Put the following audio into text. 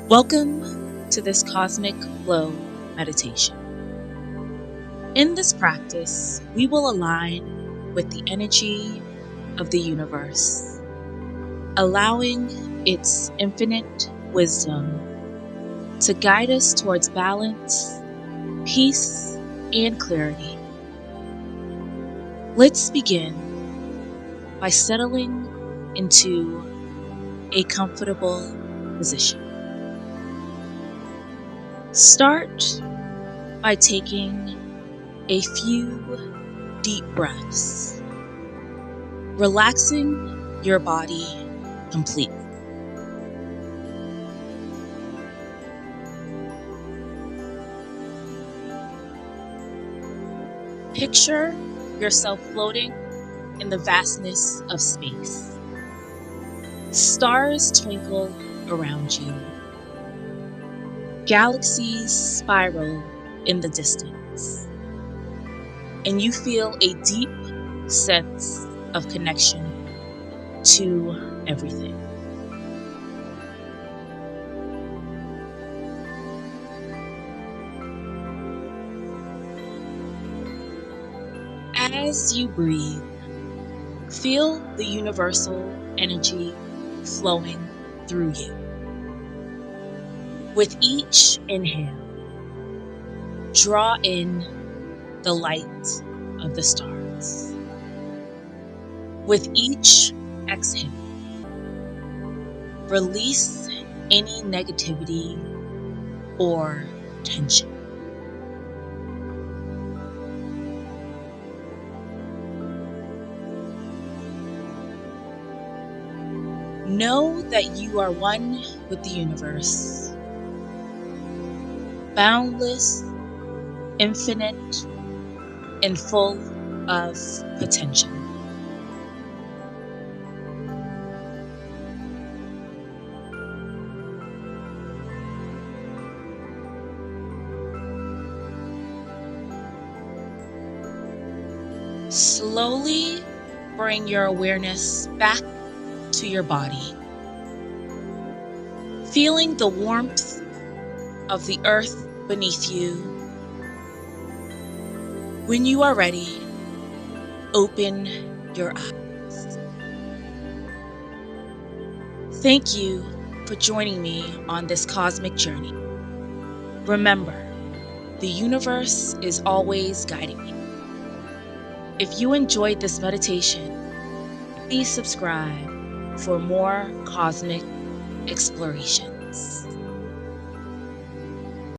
Welcome to this cosmic flow meditation. In this practice, we will align with the energy of the universe, allowing its infinite wisdom to guide us towards balance, peace, and clarity. Let's begin by settling into a comfortable position. Start by taking a few deep breaths, relaxing your body completely. Picture yourself floating in the vastness of space. Stars twinkle around you. Galaxies spiral in the distance. And you feel a deep sense of connection to everything. As you breathe, feel the universal energy flowing through you. With each inhale, draw in the light of the stars. With each exhale, release any negativity or tension. Know that you are one with the universe, boundless, infinite, and full of potential. Slowly bring your awareness back to your body, feeling the warmth of the earth beneath you. When you are ready, open your eyes. Thank you for joining me on this cosmic journey. Remember, the universe is always guiding you. If you enjoyed this meditation, please subscribe for more cosmic explorations.